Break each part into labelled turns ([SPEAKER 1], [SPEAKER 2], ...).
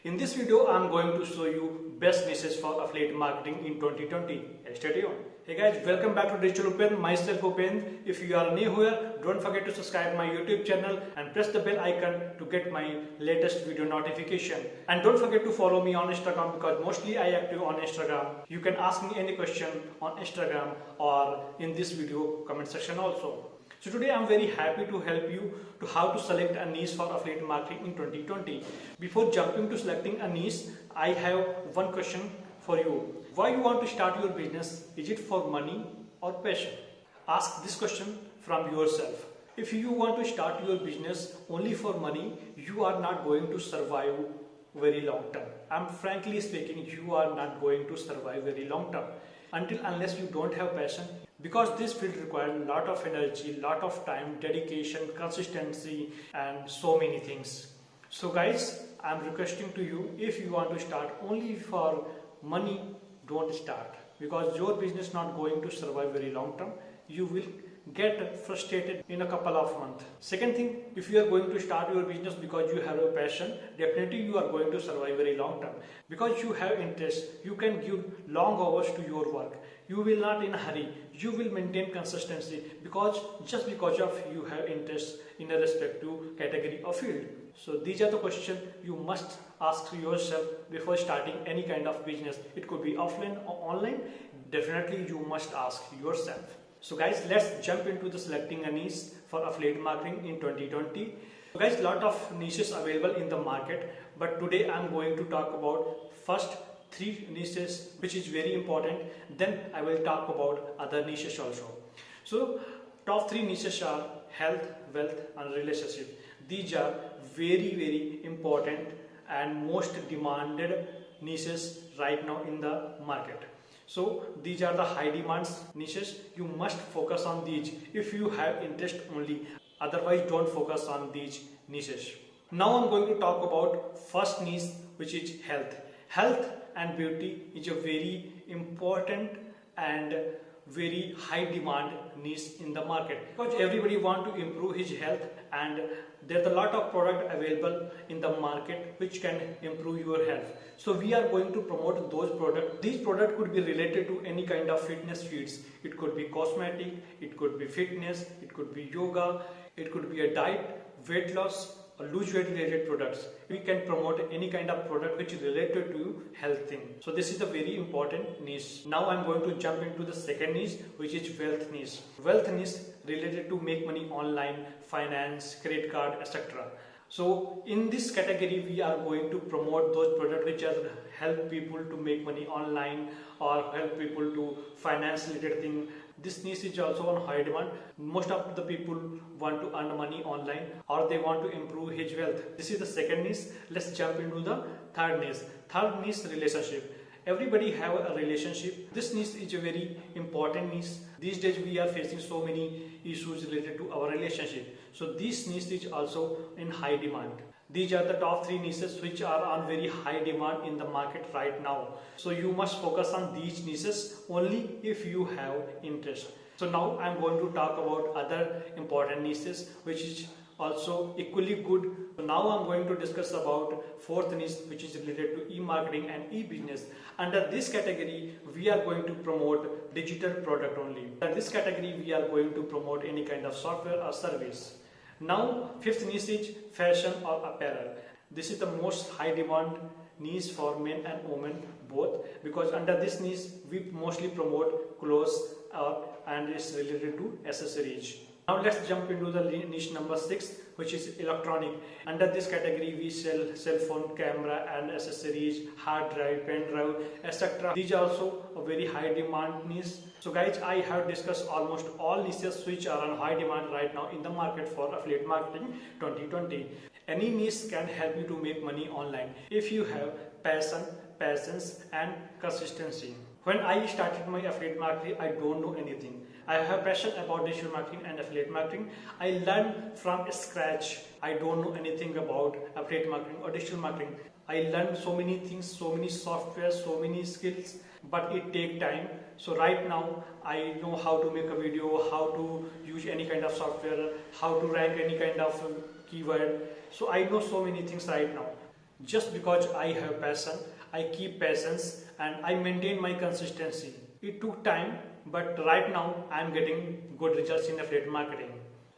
[SPEAKER 1] In this video, I'm going to show you best niches for affiliate marketing in 2020. Stay tuned. Hey guys, welcome back to Digital Upendra. Myself Upendra. If you are new here, don't forget to subscribe my YouTube channel and press the bell icon to get my latest video notification. And don't forget to follow me on Instagram because mostly I active on Instagram. You can ask me any question on Instagram or in this video comment section also. So today I'm very happy to help you to how to select a niche for affiliate marketing in 2020. Before jumping to selecting a niche, I have one question for you. Why you want to start your business? Is it for money or passion? Ask this question from yourself. If you want to start your business only for money, you are not going to survive very long term. I'm frankly speaking, you are not going to survive very long term unless you don't have passion, because this field requires a lot of energy, lot of time, dedication, consistency, and so many things. So guys, I'm requesting to you, if you want to start only for money, don't start, because your business not going to survive very long term. You will get frustrated in a couple of months. Second thing, if you are going to start your business because you have a passion, definitely you are going to survive very long term, because you have interest. You can give long hours to your work. You will not in a hurry. You will maintain consistency because just because of you have interest in a respective category or field. So these are the questions you must ask yourself before starting any kind of business. It could be offline or online. Definitely you must ask yourself. So guys, let's jump into the selecting a niche for affiliate marketing in 2020. So guys, lot of niches available in the market, but today I'm going to talk about first 3 niches, which is very important. Then I will talk about other niches also. So top 3 niches are health, wealth and relationship. These are very important and most demanded niches right now in the market. So these are the high demands niches. You must focus on these if you have interest only. Otherwise, don't focus on these niches. Now I'm going to talk about first niche, which is health. Health and beauty is a very important and very high demand niche in the market, because everybody want to improve his health, and there's a lot of product available in the market which can improve your health. So we are going to promote those products. These products could be related to any kind of fitness fields. It could be cosmetic, it could be fitness, it could be yoga, it could be a diet, weight loss, or lose weight related products. We can promote any kind of product which is related to health thing. So this is a very important niche. Now I'm going to jump into the second niche, which is wealth niche. Wealth niche related to make money online, finance, credit card, etc. So in this category, we are going to promote those products which are help people to make money online or help people to finance related thing. This niche is also on high demand. Most of the people want to earn money online or they want to improve his wealth. This is the second niche. Let's jump into the third niche. Third niche, relationship. Everybody have a relationship. This niche is a very important niche. These days we are facing so many issues related to our relationship. So this niche is also in high demand. These are the top 3 niches which are on very high demand in the market right now. So you must focus on these niches only if you have interest. So now I am going to talk about other important niches which is also equally good. So now I am going to discuss about fourth niche, which is related to e-marketing and e-business. Under this category, we are going to promote digital product only. Under this category, we are going to promote any kind of software or service. Now, fifth niche is fashion or apparel. This is the most high demand niche for men and women both, because under this niche, we mostly promote clothes and it's related to accessories. Now let's jump into the niche number 6, which is electronic. Under this category, we sell cell phone, camera and accessories, hard drive, pen drive, etc. These are also a very high demand niche. So guys, I have discussed almost all niches which are on high demand right now in the market for affiliate marketing 2020. Any niche can help you to make money online if you have passion, patience and consistency. When I started my affiliate marketing, I don't know anything. I have passion about digital marketing and affiliate marketing. I learned from scratch. I don't know anything about affiliate marketing or digital marketing. I learned so many things, so many software, so many skills, but it takes time. So right now, I know how to make a video, how to use any kind of software, how to rank any kind of keyword. So I know so many things right now. Just because I have passion, I keep patience and I maintain my consistency. It took time, but right now I am getting good results in affiliate marketing.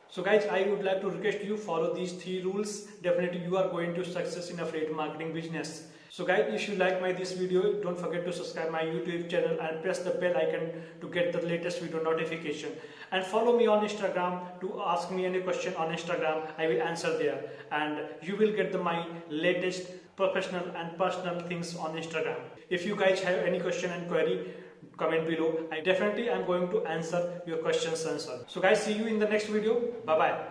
[SPEAKER 1] So guys, I would like to request you follow these 3 rules. Definitely you are going to success in affiliate marketing business. So guys, if you like this video, don't forget to subscribe my YouTube channel and press the bell icon to get the latest video notification. And follow me on Instagram to ask me any question on Instagram. I will answer there. And you will get my latest professional and personal things on Instagram. If you guys have any question and query, comment below. I definitely am going to answer your questions. So guys, see you in the next video. Bye bye.